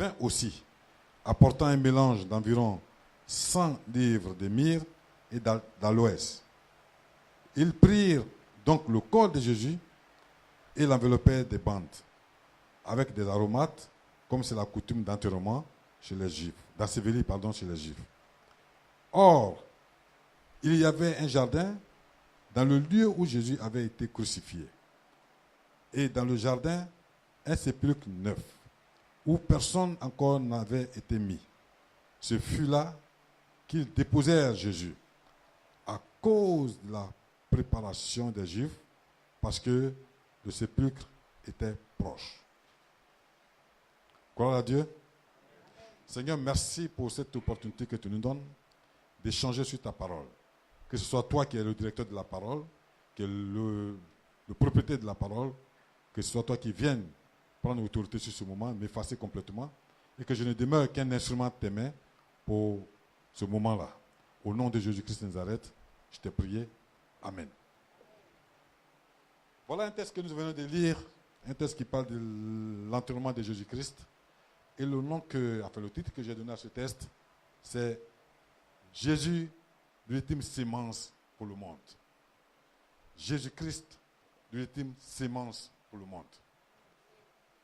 vint aussi, apportant un mélange d'environ 100 livres de myrrhe et d'aloès. Ils prirent donc le corps de Jésus et l'enveloppèrent des bandes, avec des aromates, comme c'est la coutume d'enterrement chez les Juifs, d'ensevelir, chez les Juifs. Or, il y avait un jardin dans le lieu où Jésus avait été crucifié. Et dans le jardin, un sépulcre neuf, où personne encore n'avait été mis. Ce fut là qu'ils déposèrent Jésus, à cause de la préparation des Juifs, parce que le sépulcre était proche. Gloire à Dieu. Seigneur, merci pour cette opportunité que tu nous donnes d'échanger sur ta parole. Que ce soit toi qui es le directeur de la parole, qui est le propriétaire de la parole, que ce soit toi qui viennes prendre l'autorité sur ce moment, m'effacer complètement, et que je ne demeure qu'un instrument de tes mains pour ce moment-là. Au nom de Jésus-Christ de Nazareth, je t'ai prié. Amen. Voilà un texte que nous venons de lire, un texte qui parle de l'enterrement de Jésus-Christ. Et le titre que j'ai donné à ce texte, c'est Jésus, l'ultime sémence pour le monde. Jésus-Christ, l'ultime sémence pour le monde.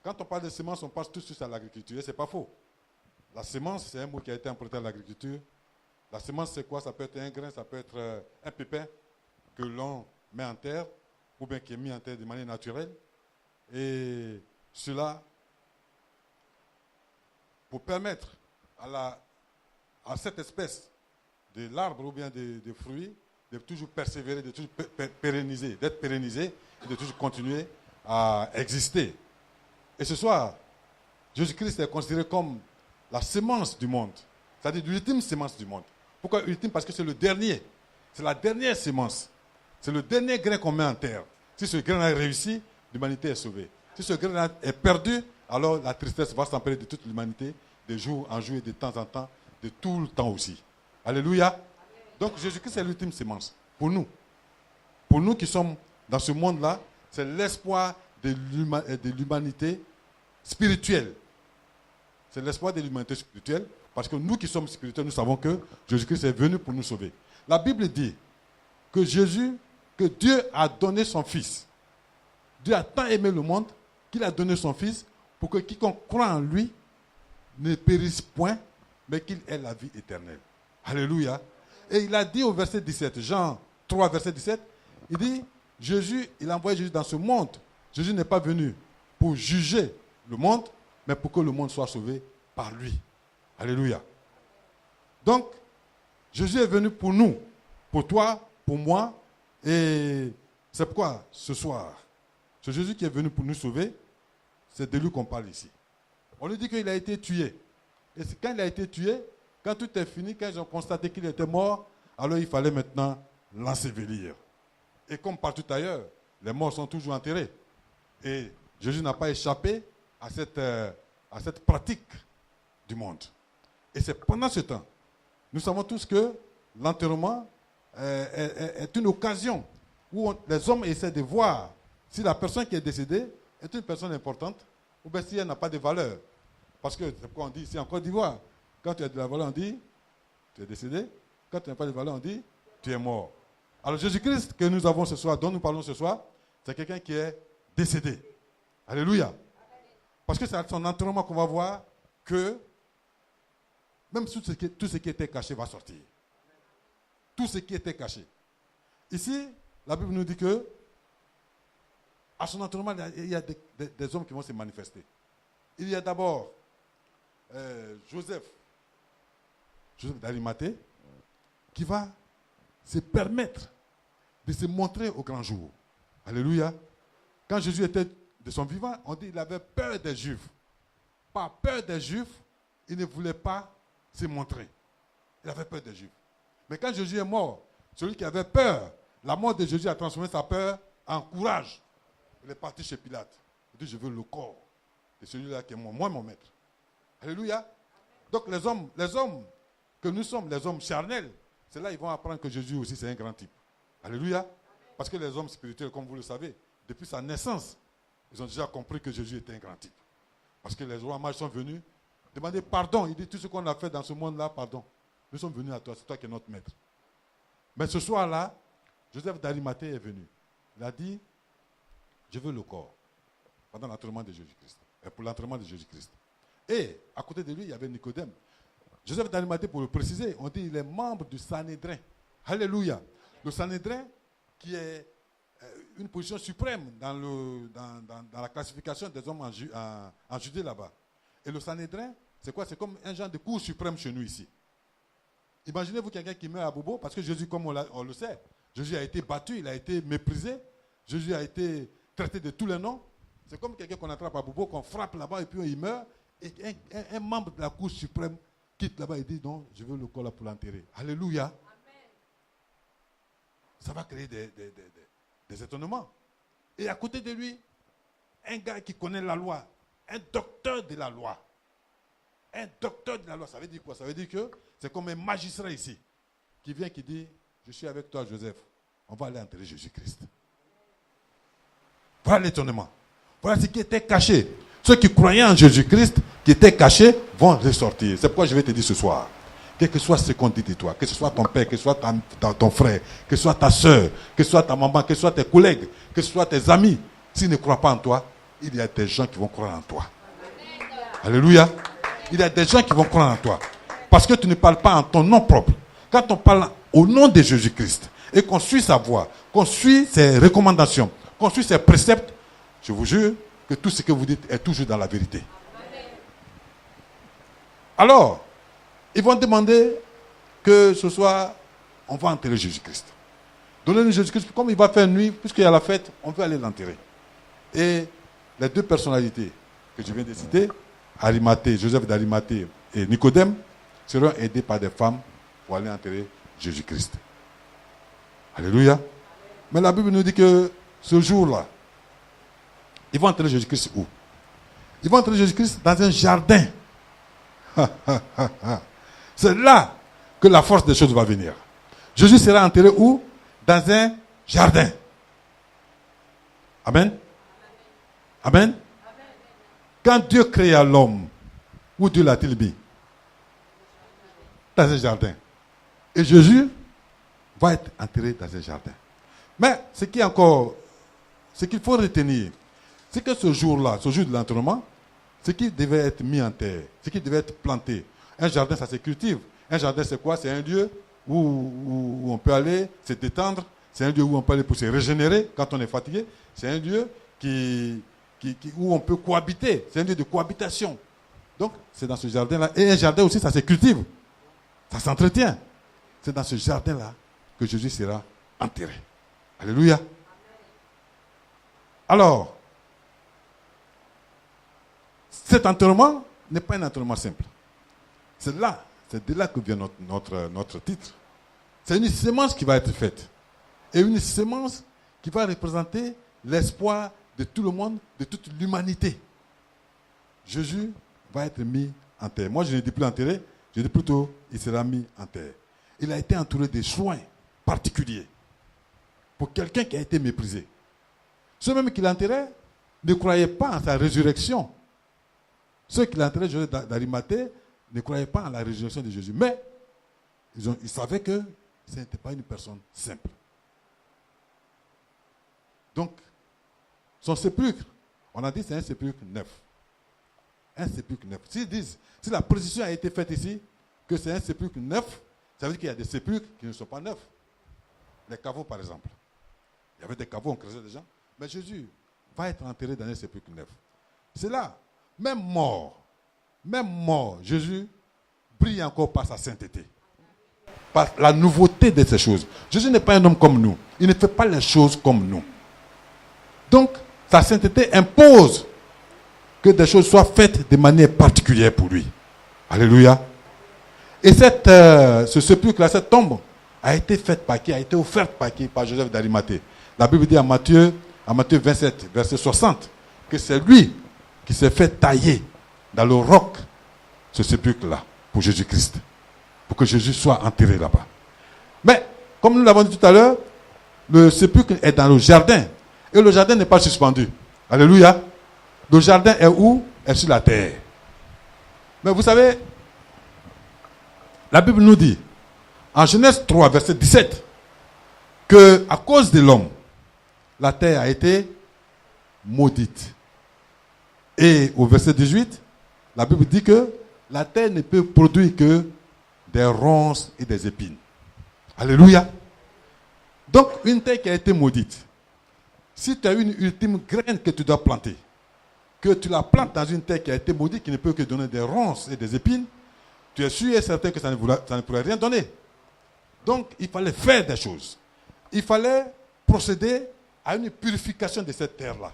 Quand on parle de sémence, on passe tout de suite à l'agriculture, et ce n'est pas faux. La sémence, c'est un mot qui a été emprunté à l'agriculture. La sémence, c'est quoi? Ça peut être un grain, ça peut être un pépin que l'on met en terre, ou bien qui est mis en terre de manière naturelle. Et cela, pour permettre à cette espèce de l'arbre ou bien de fruits de toujours persévérer, de toujours pérenniser, d'être pérennisé et de toujours continuer à exister. Et ce soir, Jésus-Christ est considéré comme la sémence du monde, c'est-à-dire l'ultime sémence du monde. Pourquoi ultime? Parce que c'est le dernier, c'est la dernière sémence, c'est le dernier grain qu'on met en terre. Si ce grain a réussi, l'humanité est sauvée. Si ce grain est perdu, alors la tristesse va s'emparer de toute l'humanité, de jour en jour et de temps en temps, de tout le temps aussi. Alléluia. Donc Jésus-Christ est l'ultime sémence pour nous. Pour nous qui sommes dans ce monde-là, c'est l'espoir de l'humanité spirituelle. C'est l'espoir de l'humanité spirituelle, parce que nous qui sommes spirituels, nous savons que Jésus-Christ est venu pour nous sauver. La Bible dit que Dieu a donné son Fils. Dieu a tant aimé le monde qu'il a donné son Fils pour que quiconque croit en lui ne périsse point, mais qu'il ait la vie éternelle. Alléluia. Et il a dit au verset 17, Jean 3, verset 17, il dit, il a envoyé Jésus dans ce monde. Jésus n'est pas venu pour juger le monde, mais pour que le monde soit sauvé par lui. Alléluia. Donc, Jésus est venu pour nous, pour toi, pour moi, et c'est pourquoi ce soir, ce Jésus qui est venu pour nous sauver, c'est de lui qu'on parle ici. On lui dit qu'il a été tué. Et quand il a été tué, quand tout est fini, quand ils ont constaté qu'il était mort, alors il fallait maintenant l'ensevelir. Et comme partout ailleurs, les morts sont toujours enterrés. Et Jésus n'a pas échappé à cette pratique du monde. Et c'est pendant ce temps, nous savons tous que l'enterrement est une occasion où les hommes essaient de voir si la personne qui est décédée est une personne importante ou bien si elle n'a pas de valeur. Parce que c'est pourquoi on dit ici en Côte d'Ivoire, quand tu as de la valeur, on dit tu es décédé. Quand tu n'as pas de valeur, on dit tu es mort. Alors Jésus-Christ que nous avons ce soir, dont nous parlons ce soir, c'est quelqu'un qui est décédé. Alléluia. Parce que c'est à son enterrement qu'on va voir que même tout ce qui était caché va sortir. Tout ce qui était caché. Ici, la Bible nous dit que à son enterrement, il y a des hommes qui vont se manifester. Il y a d'abord Joseph d'Arimathée, qui va se permettre de se montrer au grand jour. Alléluia. Quand Jésus était de son vivant, on dit qu'il avait peur des Juifs. Par peur des Juifs, il ne voulait pas se montrer. Il avait peur des Juifs. Mais quand Jésus est mort, celui qui avait peur, la mort de Jésus a transformé sa peur en courage. Il est parti chez Pilate. Il dit, je veux le corps de celui-là qui est moi mon maître. Alléluia. Donc les hommes que nous sommes, les hommes charnels, c'est là qu'ils vont apprendre que Jésus aussi c'est un grand type. Alléluia. Parce que les hommes spirituels, comme vous le savez, depuis sa naissance, ils ont déjà compris que Jésus était un grand type. Parce que les rois mages sont venus Demandez pardon. Il dit tout ce qu'on a fait dans ce monde-là, pardon. Nous sommes venus à toi, c'est toi qui es notre maître. Mais ce soir-là, Joseph d'Arimathée est venu. Il a dit, je veux le corps pendant l'enterrement de Jésus-Christ. Et pour l'enterrement de Jésus-Christ. Et à côté de lui, il y avait Nicodème. Joseph d'Arimathée, pour le préciser, on dit qu'il est membre du Sanhédrin. Alléluia. Le Sanhédrin, qui est une position suprême dans la classification des hommes en Judée là-bas. Et le Sanhédrin, c'est quoi? C'est comme un genre de cour suprême chez nous ici. Imaginez-vous quelqu'un qui meurt à Bobo, parce que Jésus, comme on le sait, Jésus a été battu, il a été méprisé, Jésus a été traité de tous les noms. C'est comme quelqu'un qu'on attrape à Bobo, qu'on frappe là-bas et puis il meurt. Et un membre de la cour suprême quitte là-bas et dit non, je veux le corps là pour l'enterrer. Alléluia. Amen. Ça va créer des étonnements. Et à côté de lui, un gars qui connaît la loi, un docteur de la loi. Un docteur de la loi, ça veut dire quoi? Ça veut dire que c'est comme un magistrat ici, qui vient, qui dit, je suis avec toi Joseph, on va aller enterrer Jésus-Christ. Voilà l'étonnement. Voilà ce qui était caché. Ceux qui croyaient en Jésus-Christ, qui étaient cachés, vont ressortir. C'est pourquoi je vais te dire ce soir, quel que soit ce qu'on dit de toi, que ce soit ton père, que ce soit ton frère, que ce soit ta soeur, que ce soit ta maman, que ce soit tes collègues, que ce soit tes amis, s'ils ne croient pas en toi, il y a des gens qui vont croire en toi. Alléluia. Il y a des gens qui vont croire en toi. Parce que tu ne parles pas en ton nom propre. Quand on parle au nom de Jésus-Christ et qu'on suit sa voie, qu'on suit ses recommandations, qu'on suit ses préceptes, je vous jure que tout ce que vous dites est toujours dans la vérité. Alors, ils vont demander que ce soir, on va enterrer Jésus-Christ. Donnez-nous Jésus-Christ, comme il va faire nuit, puisqu'il y a la fête, on veut aller l'enterrer. Et les deux personnalités que je viens de citer, Arimathée, Joseph d'Arimathée et Nicodème, seront aidés par des femmes pour aller enterrer Jésus-Christ. Alléluia. Mais la Bible nous dit que ce jour-là, ils vont enterrer Jésus-Christ où? Ils vont enterrer Jésus-Christ dans un jardin. C'est là que la force des choses va venir. Jésus sera enterré où? Dans un jardin. Amen. Amen. Quand Dieu créa l'homme, où Dieu l'a-t-il mis? Dans un jardin. Et Jésus va être enterré dans un jardin. Mais ce qu'il faut retenir, c'est que ce jour-là, ce jour de l'enterrement, ce qui devait être mis en terre, ce qui devait être planté. Un jardin, ça se cultive. Un jardin, c'est quoi? C'est un lieu où on peut aller se détendre. C'est un lieu où on peut aller pour se régénérer quand on est fatigué. C'est un lieu où on peut cohabiter. C'est un lieu de cohabitation. Donc, c'est dans ce jardin-là. Et un jardin aussi, ça se cultive. Ça s'entretient. C'est dans ce jardin-là que Jésus sera enterré. Alléluia. Alors, cet enterrement n'est pas un enterrement simple. C'est de là que vient notre titre. C'est une sémence qui va être faite. Et une sémence qui va représenter l'espoir de tout le monde, de toute l'humanité. Jésus va être mis en terre. Moi, je ne dis plus enterré, je dis plutôt, il sera mis en terre. Il a été entouré de soins particuliers pour quelqu'un qui a été méprisé. Ceux même qui l'enterraient ne croyaient pas en sa résurrection. Ceux qui l'enterraient, Joseph d'Arimathée, ne croyaient pas en la résurrection de Jésus. Mais ils savaient que ce n'était pas une personne simple. Donc, son sépulcre, on a dit c'est un sépulcre neuf. Un sépulcre neuf. S'ils disent, si la précision a été faite ici, que c'est un sépulcre neuf, ça veut dire qu'il y a des sépulcres qui ne sont pas neufs. Les caveaux, par exemple. Il y avait des caveaux, on creusait des gens. Mais Jésus va être enterré dans un sépulcre neuf. C'est là, même mort, Jésus brille encore par sa sainteté. Par la nouveauté de ces choses. Jésus n'est pas un homme comme nous. Il ne fait pas les choses comme nous. Donc, sa sainteté impose que des choses soient faites de manière particulière pour lui. Alléluia. Et ce sépulcre-là, cette tombe, a été faite par qui? A été offerte par qui? Par Joseph d'Arimathée. La Bible dit à Matthieu 27, verset 60, que c'est lui qui s'est fait tailler dans le roc ce sépulcre-là pour Jésus-Christ. Pour que Jésus soit enterré là-bas. Mais, comme nous l'avons dit tout à l'heure, le sépulcre est dans le jardin. Et le jardin n'est pas suspendu. Alléluia. Le jardin est où? Est sur la terre. Mais vous savez, la Bible nous dit, en Genèse 3, verset 17, que à cause de l'homme, la terre a été maudite. Et au verset 18, la Bible dit que la terre ne peut produire que des ronces et des épines. Alléluia. Donc, une terre qui a été maudite, si tu as une ultime graine que tu dois planter, que tu la plantes dans une terre qui a été maudite, qui ne peut que donner des ronces et des épines, tu es sûr et certain que ça ne pourrait rien donner. Donc, il fallait faire des choses. Il fallait procéder à une purification de cette terre-là.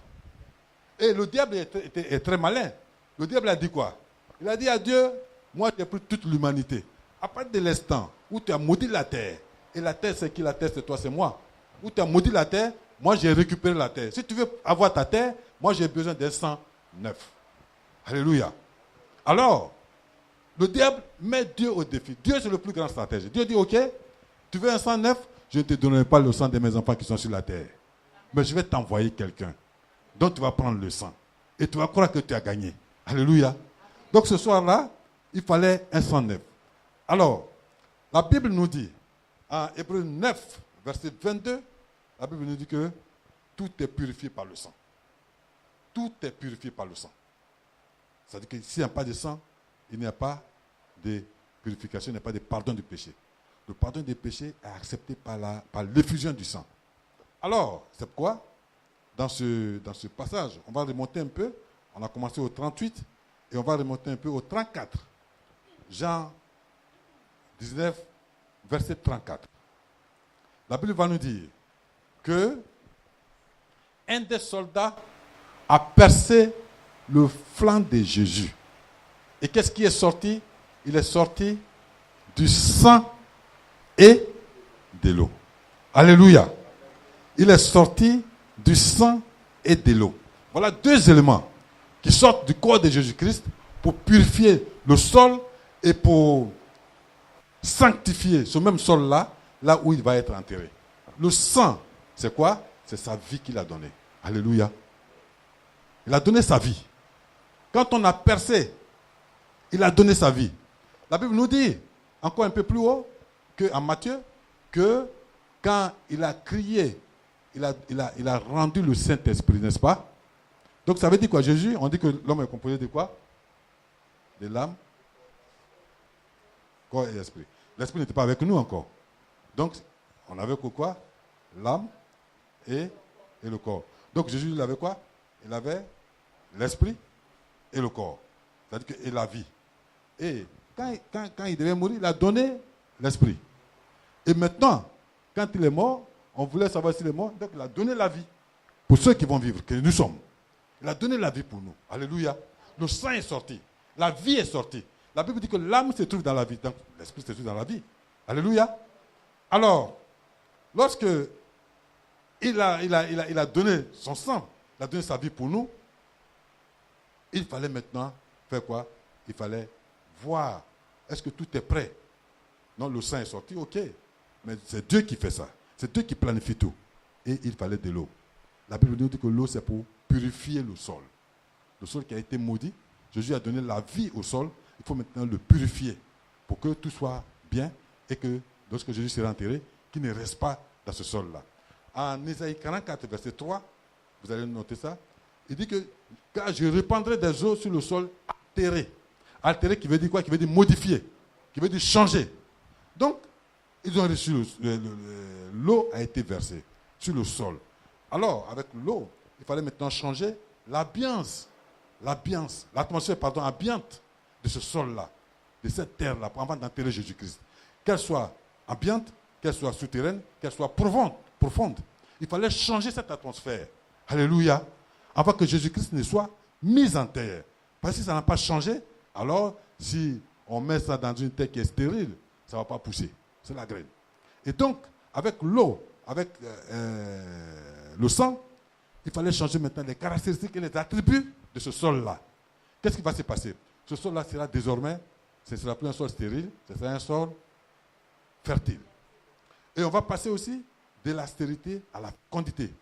Et le diable est très malin. Le diable a dit quoi? Il a dit à Dieu, moi j'ai pris toute l'humanité. À partir de l'instant où tu as maudit la terre, et la terre c'est qui? La terre c'est toi, c'est moi. Où tu as maudit la terre, moi j'ai récupéré la terre. Si tu veux avoir ta terre, moi j'ai besoin d'un sang neuf. Alléluia. Alors, le diable met Dieu au défi. Dieu c'est le plus grand stratège. Dieu dit, ok, tu veux un sang neuf? Je ne te donnerai pas le sang de mes enfants qui sont sur la terre. Mais je vais t'envoyer quelqu'un dont tu vas prendre le sang. Et tu vas croire que tu as gagné. Alléluia. Donc ce soir-là, il fallait un sang neuf. Alors, la Bible nous dit, en Hébreux 9, verset 22, la Bible nous dit que tout est purifié par le sang. Tout est purifié par le sang. C'est-à-dire que s'il n'y a pas de sang, il n'y a pas de purification, il n'y a pas de pardon du péché. Le pardon des péchés est accepté par l'effusion du sang. Alors, c'est pourquoi, dans ce passage, on va remonter un peu. On a commencé au 38 et on va remonter un peu au 34. Jean 19, verset 34. La Bible va nous dire que un des soldats a percé le flanc de Jésus. Et qu'est-ce qui est sorti? Il est sorti du sang et de l'eau. Alléluia. Il est sorti du sang et de l'eau. Voilà deux éléments qui sortent du corps de Jésus-Christ pour purifier le sol et pour sanctifier ce même sol-là, là où il va être enterré. Le sang, c'est quoi? C'est sa vie qu'il a donnée. Alléluia. Il a donné sa vie. Quand on a percé, il a donné sa vie. La Bible nous dit, encore un peu plus haut, qu'en Matthieu, que quand il a crié, il a rendu le Saint-Esprit, n'est-ce pas? Donc ça veut dire quoi? Jésus, on dit que l'homme est composé de quoi? De l'âme, corps et esprit. L'esprit n'était pas avec nous encore. Donc, on avait que quoi? L'âme et le corps. Donc Jésus, il avait quoi? Il avait l'esprit et le corps. C'est-à-dire que, et la vie. Et quand il devait mourir, il a donné l'esprit. Et maintenant, quand il est mort, on voulait savoir s'il est mort, donc il a donné la vie pour ceux qui vont vivre, que nous sommes. Il a donné la vie pour nous. Alléluia. Le sang est sorti. La vie est sortie. La Bible dit que l'âme se trouve dans la vie, donc l'esprit se trouve dans la vie. Alléluia. Alors, lorsque il a donné son sang, il a donné sa vie pour nous, il fallait maintenant faire quoi? Il fallait voir, est-ce que tout est prêt? Non, le sang est sorti, ok. Mais c'est Dieu qui fait ça. C'est Dieu qui planifie tout. Et il fallait de l'eau. La Bible nous dit que l'eau, c'est pour purifier le sol. Le sol qui a été maudit, Jésus a donné la vie au sol. Il faut maintenant le purifier pour que tout soit bien et que lorsque Jésus sera enterré, qu'il ne reste pas dans ce sol-là. En Ésaïe 44, verset 3, vous allez noter ça, il dit que car je répandrai des eaux sur le sol altéré. Altéré qui veut dire quoi? Qui veut dire modifié, qui veut dire changer. Donc, ils ont reçu l'eau a été versée sur le sol. Alors, avec l'eau, il fallait maintenant changer l'ambiance, l'atmosphère, ambiante de ce sol-là, de cette terre-là, avant d'enterrer Jésus-Christ. Qu'elle soit ambiante, qu'elle soit souterraine, qu'elle soit profonde. Il fallait changer cette atmosphère. Alléluia. Avant que Jésus-Christ ne soit mis en terre. Parce que si ça n'a pas changé, alors si on met ça dans une terre qui est stérile, ça ne va pas pousser. C'est la graine. Et donc, avec l'eau, avec le sang, il fallait changer maintenant les caractéristiques et les attributs de ce sol-là. Qu'est-ce qui va se passer? Ce sol-là sera désormais, ce ne sera plus un sol stérile, ce sera un sol fertile. Et on va passer aussi de la stérilité à la fécondité,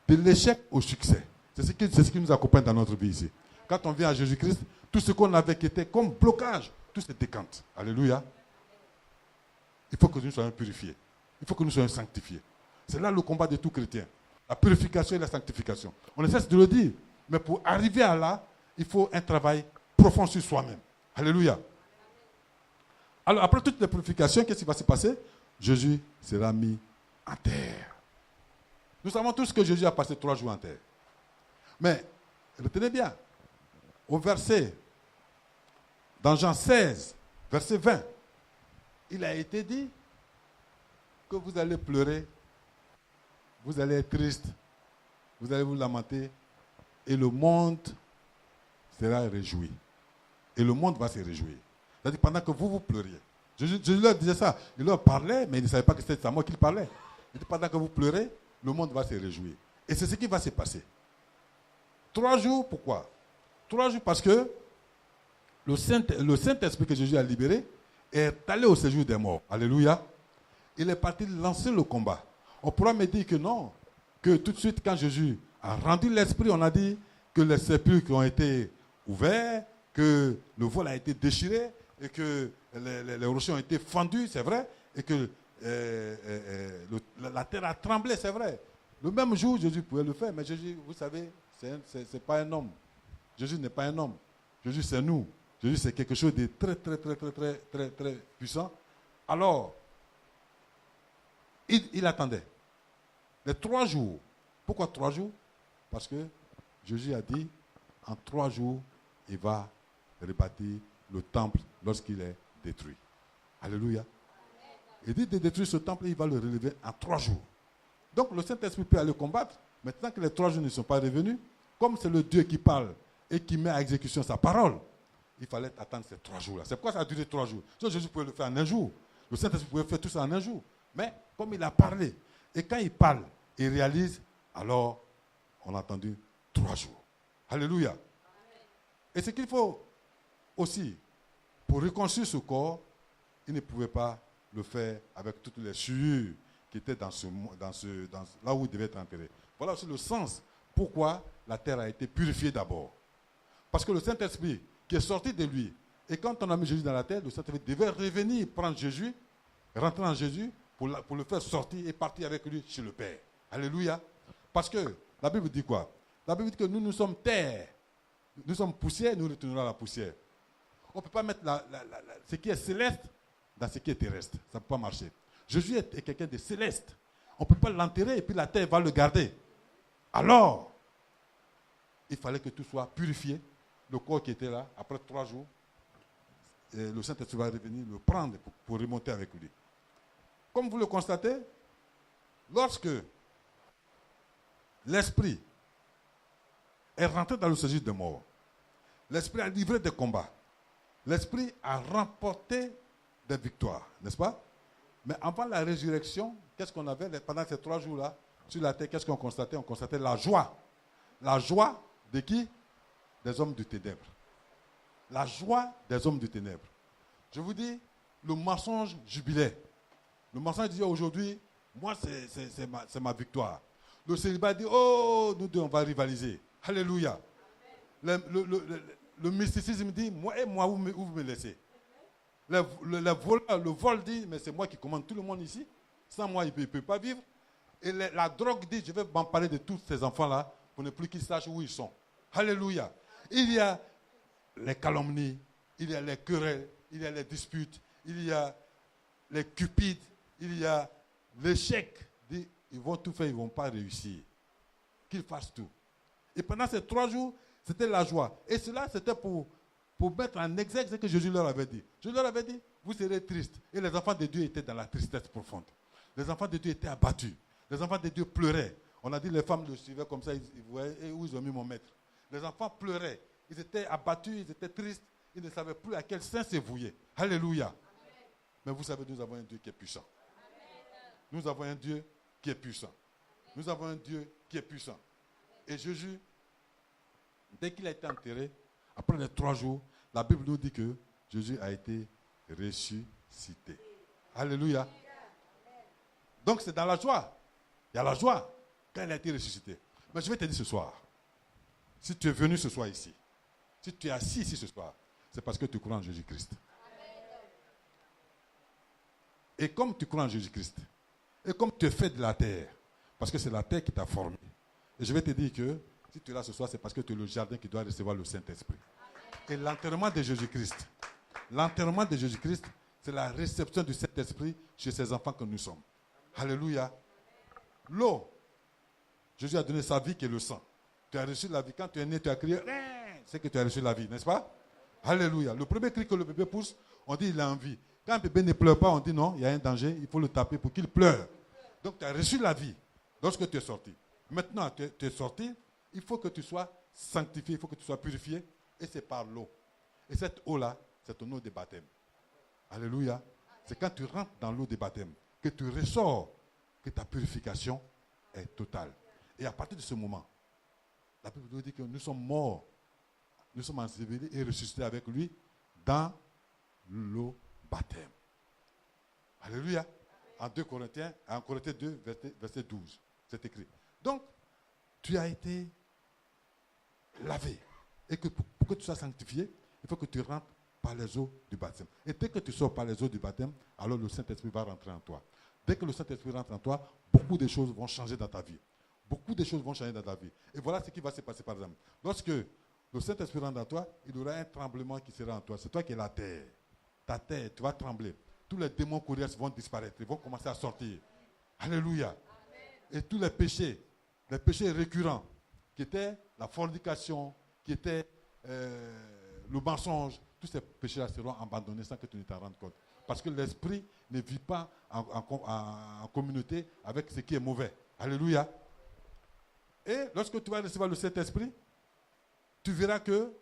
de l'échec au succès. C'est ce qui nous accompagne dans notre vie ici. Quand on vient à Jésus-Christ, Tout ce qu'on avait qui était comme blocage, tout se décante. Alléluia. Il faut que nous soyons purifiés. Il faut que nous soyons sanctifiés. C'est là le combat de tout chrétien. La purification et la sanctification. On ne cesse de le dire. Mais pour arriver à là, il faut un travail profond sur soi-même. Alléluia. Alors, après toutes les purifications, qu'est-ce qui va se passer? Jésus sera mis en terre. Nous savons tous que Jésus a passé 3 jours en terre. Mais, retenez bien, au verset, dans Jean 16, verset 20, il a été dit que vous allez pleurer, vous allez être triste, vous allez vous lamenter, et le monde sera réjoui. Et le monde va se réjouir. C'est-à-dire pendant que vous pleuriez. Jésus leur disait ça. Il leur parlait, mais ils ne savaient pas que c'était à moi qu'il parlait. Il dit pendant que vous pleurez, le monde va se réjouir. Et c'est ce qui va se passer. 3 jours, pourquoi? 3 jours parce que le Saint-Esprit que Jésus a libéré est allé au séjour des morts. Alléluia. Il est parti lancer le combat. On pourra me dire que non, que tout de suite quand Jésus a rendu l'esprit, on a dit que les sépulcres ont été ouverts, que le voile a été déchiré et que les rochers ont été fendus, c'est vrai, et que la terre a tremblé, c'est vrai. Le même jour, Jésus pouvait le faire, mais Jésus, vous savez, c'est pas un homme. Jésus n'est pas un homme. Jésus, c'est nous. Jésus, c'est quelque chose de très, très, très, très, très, très, très puissant. Alors, il attendait. Les 3 jours. Pourquoi 3 jours? Parce que Jésus a dit, en 3 jours, il va rebâtir le temple lorsqu'il est détruit. Alléluia. Il dit de détruire ce temple, il va le relever en 3 jours. Donc le Saint-Esprit peut aller combattre. Maintenant que les 3 jours ne sont pas revenus, comme c'est le Dieu qui parle et qui met à exécution sa parole, il fallait attendre ces 3 jours-là. C'est pourquoi ça a duré 3 jours. Sinon Jésus pouvait le faire en un jour. Le Saint-Esprit pouvait faire tout ça en un jour. Mais comme il a parlé, et quand il parle, il réalise, alors on a attendu 3 jours. Alléluia. Et ce qu'il faut aussi, pour reconstruire ce corps, il ne pouvait pas le faire avec toutes les souillures qui étaient là où il devait être enterré. Voilà aussi le sens pourquoi la terre a été purifiée d'abord. Parce que le Saint-Esprit qui est sorti de lui, et quand on a mis Jésus dans la terre, le Saint-Esprit devait revenir prendre Jésus, rentrer en Jésus, pour le faire sortir et partir avec lui chez le Père. Alléluia. Parce que la Bible dit quoi? La Bible dit que nous sommes terre. Nous sommes poussière, nous retournerons à la poussière. On ne peut pas mettre ce qui est céleste dans ce qui est terrestre. Ça ne peut pas marcher. Jésus est quelqu'un de céleste. On ne peut pas l'enterrer et puis la terre va le garder. Alors, il fallait que tout soit purifié. Le corps qui était là, après 3 jours, le Saint-Esprit va revenir le prendre pour remonter avec lui. Comme vous le constatez, lorsque l'Esprit est rentré dans le séjour des morts, l'Esprit a livré des combats, l'Esprit a remporté des victoires, n'est-ce pas? Mais avant la résurrection, qu'est-ce qu'on avait pendant ces 3 jours-là sur la terre? Qu'est-ce qu'on constatait? On constatait la joie. La joie de qui? Des hommes du ténèbre. La joie des hommes du ténèbre. Je vous dis, le mensonge jubilait. Le mensonge disait aujourd'hui, moi c'est ma victoire. Le célibat dit, oh, nous deux on va rivaliser. Alléluia. Le mysticisme dit, moi vous me laissez. Le vol dit, mais c'est moi qui commande tout le monde ici. Sans moi, il ne peut pas vivre. Et la drogue dit, je vais m'emparer de tous ces enfants-là pour ne plus qu'ils sachent où ils sont. Alléluia. Il y a les calomnies, il y a les querelles, il y a les disputes, il y a les cupides, il y a l'échec. Ils vont tout faire, ils ne vont pas réussir. Qu'ils fassent tout. Et pendant ces 3 jours, c'était la joie. Et cela, c'était pour mettre en exergue ce que Jésus leur avait dit. Jésus leur avait dit, vous serez tristes. Et les enfants de Dieu étaient dans la tristesse profonde. Les enfants de Dieu étaient abattus. Les enfants de Dieu pleuraient. On a dit les femmes le suivaient comme ça, ils voyaient où ils ont mis mon maître. Les enfants pleuraient. Ils étaient abattus, ils étaient tristes. Ils ne savaient plus à quel sein se vouer. Alléluia. Amen. Mais vous savez, nous avons un Dieu qui est puissant. Amen. Nous avons un Dieu qui est puissant. Amen. Nous avons un Dieu qui est puissant. Amen. Et Jésus, dès qu'il a été enterré, après les 3 jours, la Bible nous dit que Jésus a été ressuscité. Alléluia. Amen. Donc c'est dans la joie. Il y a la joie quand il a été ressuscité. Mais je vais te dire ce soir, si tu es venu ce soir ici, Si tu es assis ici ce soir, c'est parce que tu crois en Jésus-Christ. Et comme tu crois en Jésus-Christ, et comme tu es fait de la terre, parce que c'est la terre qui t'a formé, et je vais te dire que si tu es là ce soir, c'est parce que tu es le jardin qui doit recevoir le Saint-Esprit. Et l'enterrement de Jésus-Christ, c'est la réception du Saint-Esprit chez ces enfants que nous sommes. Alléluia. L'eau, Jésus a donné sa vie qui est le sang. Tu as reçu la vie. Quand tu es né, tu as crié, c'est que tu as reçu la vie, n'est-ce pas? Alléluia. Le premier cri que le bébé pousse, on dit il a envie. Quand un bébé ne pleure pas, on dit non, il y a un danger, il faut le taper pour qu'il pleure. Donc tu as reçu la vie lorsque tu es sorti. Maintenant, tu es sorti, il faut que tu sois sanctifié, il faut que tu sois purifié, et c'est par l'eau. Et cette eau-là, c'est ton eau de baptême. Alléluia. C'est quand tu rentres dans l'eau de baptême que tu ressors, que ta purification est totale. Et à partir de ce moment, la Bible nous dit que nous sommes morts, nous sommes ensevelis et ressuscités avec lui dans l'eau baptême. Alléluia. En 2 Corinthiens, en Corinthiens 2, verset 12, c'est écrit. Donc, tu as été lavé. Et que pour que tu sois sanctifié, il faut que tu rentres par les eaux du baptême. Et dès que tu sors par les eaux du baptême, alors le Saint-Esprit va rentrer en toi. Dès que le Saint-Esprit rentre en toi, beaucoup de choses vont changer dans ta vie. Beaucoup de choses vont changer dans ta vie. Et voilà ce qui va se passer par exemple. Lorsque le Saint-Esprit rentre en toi, il y aura un tremblement qui sera en toi. C'est toi qui es la terre. Ta terre, tu vas trembler. Tous les démons coriaces vont disparaître. Ils vont commencer à sortir. Alléluia. Amen. Et tous les péchés récurrents, qui étaient la fornication, qui étaient le mensonge, tous ces péchés-là seront abandonnés sans que tu ne t'en rendes compte. Parce que l'esprit ne vit pas en communauté avec ce qui est mauvais. Alléluia. Et lorsque tu vas recevoir le Saint-Esprit, tu verras que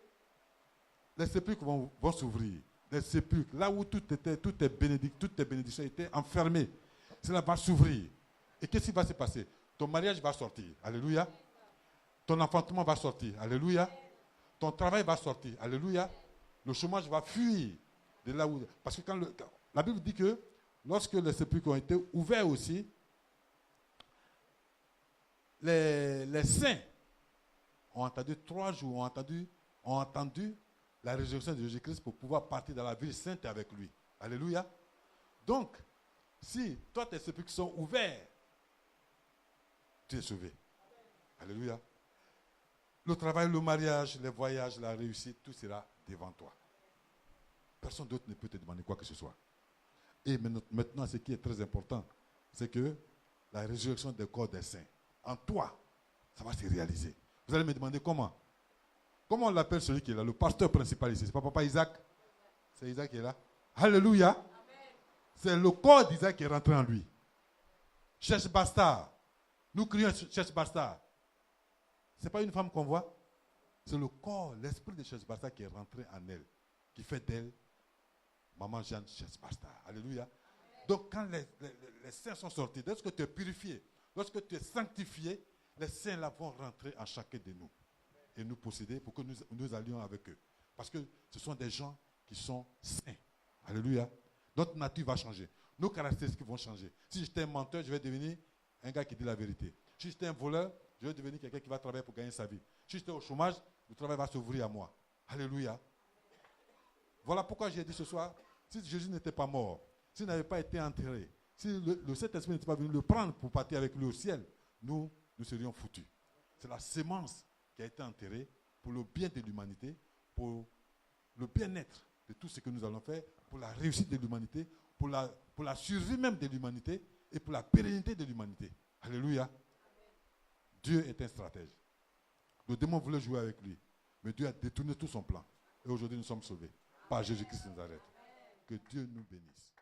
les sépulcres vont s'ouvrir. Les sépulcres, là où toutes tes bénédictions étaient enfermées, cela va s'ouvrir. Et qu'est-ce qui va se passer? Ton mariage va sortir. Alléluia. Ton enfantement va sortir. Alléluia. Ton travail va sortir. Alléluia. Le chômage va fuir de là où... Parce que la Bible dit que lorsque les sépulcres ont été ouverts aussi, les saints ont entendu 3 jours, ont entendu la résurrection de Jésus-Christ pour pouvoir partir dans la ville sainte avec lui. Alléluia. Donc, si toi tes sépulcres sont ouverts, tu es sauvé. Alléluia. Le travail, le mariage, les voyages, la réussite, tout sera devant toi. Personne d'autre ne peut te demander quoi que ce soit. Et maintenant, ce qui est très important, c'est que la résurrection des corps des saints, en toi, ça va se réaliser. Vous allez me demander comment? Comment on l'appelle celui qui est là? Le pasteur principal ici. C'est pas papa Isaac? C'est Isaac qui est là. Alléluia. Amen. C'est le corps d'Isaac qui est rentré en lui. Cherche Bastard. Nous crions cherche Bastard. Ce n'est pas une femme qu'on voit. C'est le corps, l'esprit de cherche Bastard qui est rentré en elle. Qui fait d'elle Maman Jeanne cherche Bastard. Alléluia. Amen. Donc quand les saints sont sortis, lorsque tu es purifié, lorsque tu es sanctifié, les saints là vont rentrer en chacun de nous. Et nous posséder pour que nous allions avec eux. Parce que ce sont des gens qui sont saints. Alléluia. Notre nature va changer. Nos caractéristiques vont changer. Si j'étais un menteur, je vais devenir un gars qui dit la vérité. Si j'étais un voleur, je vais devenir quelqu'un qui va travailler pour gagner sa vie. Si j'étais au chômage, le travail va s'ouvrir à moi. Alléluia. Voilà pourquoi j'ai dit ce soir, si Jésus n'était pas mort, s'il n'avait pas été enterré, si le Saint-Esprit n'était pas venu le prendre pour partir avec lui au ciel, nous serions foutus. C'est la sémence qui a été enterré pour le bien de l'humanité, pour le bien-être de tout ce que nous allons faire, pour la réussite de l'humanité, pour la survie même de l'humanité et pour la pérennité de l'humanité. Alléluia. Amen. Dieu est un stratège. Le démon voulait jouer avec lui, mais Dieu a détourné tout son plan. Et aujourd'hui, nous sommes sauvés par Jésus-Christ de Nazareth. Que Dieu nous bénisse.